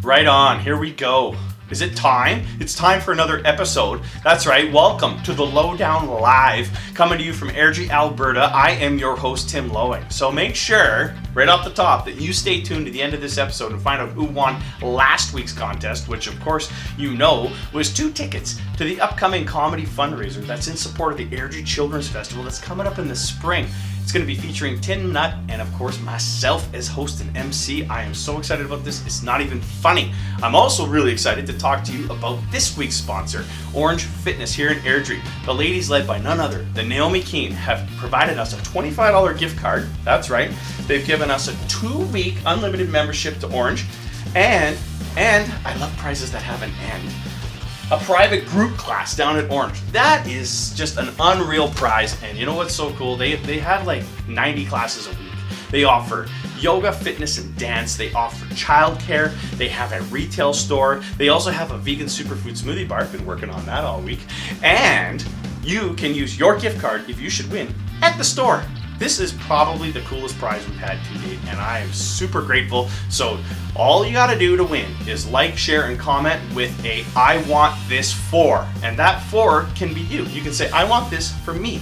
Right on, here we go. Is it time? It's time for another episode. That's right, welcome to the Lowdown Live, coming to you from Airdrie, Alberta. I am your host, Tim Lowing. So make sure, right off the top, that you stay tuned to the end of this episode and find out who won last week's contest, which of course you know was 2 tickets to the upcoming comedy fundraiser that's in support of the Airdrie Children's Festival that's coming up in the spring. It's going to be featuring Tin Nut and of course myself as host and MC. I am so excited about this, it's not even funny. I'm also really excited to talk to you about this week's sponsor, Orange Fitness here in Airdrie. The ladies, led by none other than McKee, have provided us a $25 gift card. That's right, they've given us a 2-week unlimited membership to Orange, and I love prizes that have an end, a private group class down at Orange. That is just an unreal prize, and you know what's so cool? They have like 90 classes a week. They offer yoga, fitness, and dance. They offer childcare. They have a retail store. They also have a vegan superfood smoothie bar. I've been working on that all week. And you can use your gift card, if you should win, at the store. This is probably the coolest prize we've had to date, and I am super grateful. So all you gotta do to win is like, share, and comment with a "I want this for," and that "for" can be you. You can say, "I want this for me."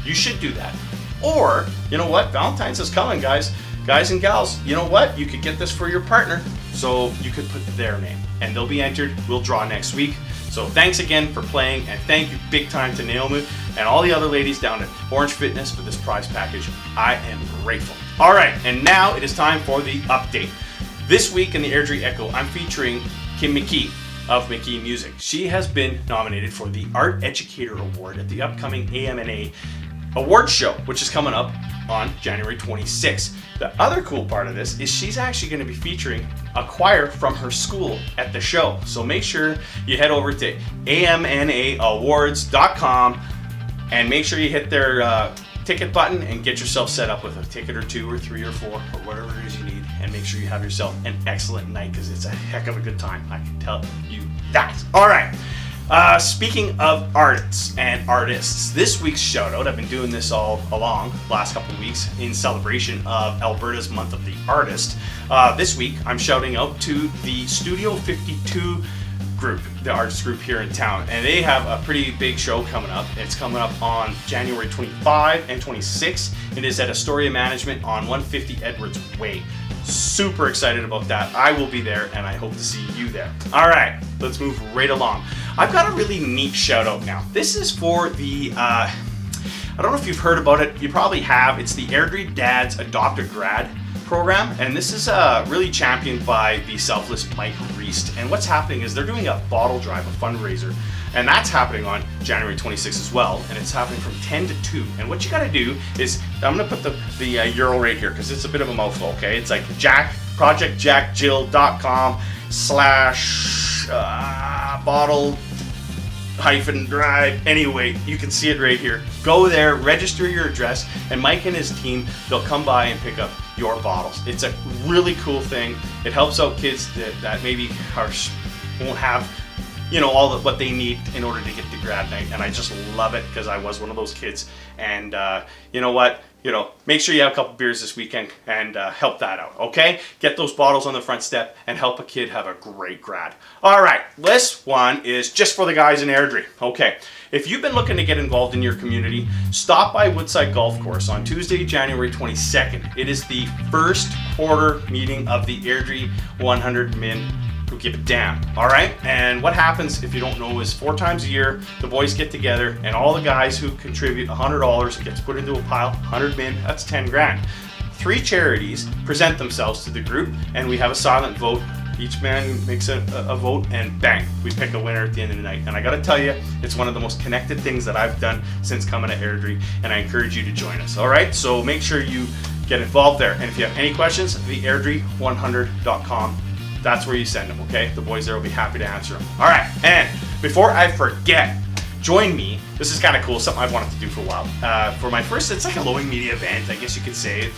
You should do that. Or, you know what? Valentine's is coming, guys and gals. You know what? You could get this for your partner, so you could put their name, and they'll be entered. We'll draw next week. So thanks again for playing, and thank you big time to Naomi and all the other ladies down at Orange Fitness for this prize package. I am grateful. All right, and now it is time for the update. This week in the Airdrie Echo, I'm featuring McKee of McKee Music. She has been nominated for the Art Educator Award at the upcoming AMNA Awards Show, which is coming up on January 26th. The other cool part of this is she's actually going to be featuring a choir from her school at the show. So make sure you head over to amnaawards.com and make sure you hit their ticket button and get yourself set up with a ticket or 2 or 3 or 4 or whatever it is you need, and make sure you have yourself an excellent night, because it's a heck of a good time, I can tell you that. All right. Speaking of artists and artists, this week's shout out, I've been doing this all along last couple of weeks in celebration of Alberta's Month of the Artist. This week I'm shouting out to the Studio 52 group, the artist group here in town, and they have a pretty big show coming up. It's coming up on January 25 and 26. It is at Astoria Management on 150 Edwards Way. Super excited about that. I will be there, and I hope to see you there. All right, let's move right along. I've got a really neat shout out now. This is for the, I don't know if you've heard about it. You probably have. It's the Airdrie Dads Adopt a Grad program, and this is really championed by the selfless Mike Reist. And what's happening is they're doing a bottle drive, a fundraiser, and that's happening on January 26th as well, and it's happening from 10 to 2. And what you gotta do is, I'm gonna put the URL right here because it's a bit of a mouthful, okay? It's like projectjackjill.com/bottle -drive. Anyway, you can see it right here. Go there, register your address, and Mike and his team, they'll come by and pick up your bottles. It's a really cool thing. It helps out kids that maybe won't have, you know, all what they need in order to get to grad night, and I just love it because I was one of those kids. And you know what? You know, make sure you have a couple beers this weekend and help that out, okay? Get those bottles on the front step and help a kid have a great grad. All right, this one is just for the guys in Airdrie. Okay, if you've been looking to get involved in your community, stop by Woodside Golf Course on Tuesday, January 22nd. It is the first quarter meeting of the Airdrie 100 Men Who Give a Damn. All right, and what happens, if you don't know, is 4 times a year the boys get together, and all the guys who contribute $100 gets put into a pile. 100 men, that's 10 grand. 3 charities present themselves to the group, and we have a silent vote. Each man makes a vote, and bang, we pick a winner at the end of the night. And I gotta tell you, it's one of the most connected things that I've done since coming to Airdrie, and I encourage you to join us. All right, so make sure you get involved there. And if you have any questions, the airdrie100.com. That's where you send them, okay? The boys there will be happy to answer them. All right, and before I forget, join me. This is kind of cool, something I've wanted to do for a while. For my first, it's like a Lowing Media event, I guess you could say.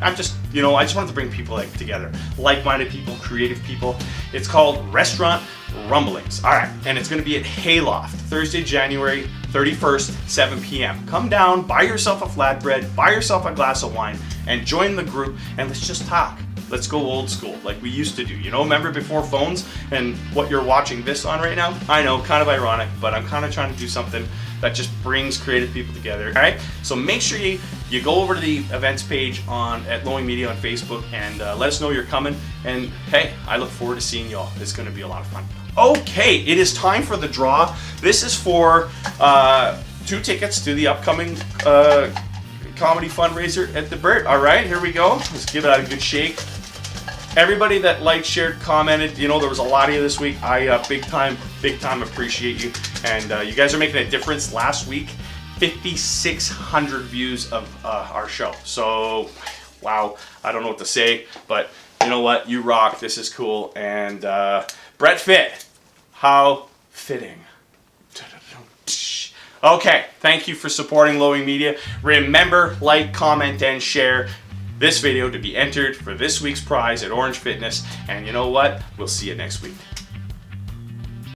I'm just, you know, I just wanted to bring people like together, like-minded people, creative people. It's called Restaurant Rumblings. All right, and it's going to be at Hayloft, Thursday, January 31st, 7 p.m. Come down, buy yourself a flatbread, buy yourself a glass of wine, and join the group, and let's just talk. Let's go old school like we used to do. You know, remember before phones and what you're watching this on right now? I know, kind of ironic, but I'm kind of trying to do something that just brings creative people together. All right, so make sure you go over to the events page at Lowing Media on Facebook and let us know you're coming. And hey, I look forward to seeing y'all. It's going to be a lot of fun. Okay, it is time for the draw. This is for 2 tickets to the upcoming comedy fundraiser at the Burt. All right, here we go. Let's give it a good shake. Everybody that liked, shared, commented, you know, there was a lot of you this week. I big time appreciate you. And you guys are making a difference. Last week, 5,600 views of our show. So, wow, I don't know what to say, but you know what? You rock. This is cool. And Brett Fit, how fitting. Okay, thank you for supporting Lowing Media. Remember, like, comment, and share this video to be entered for this week's prize at Orange Fitness. And you know what? We'll see you next week.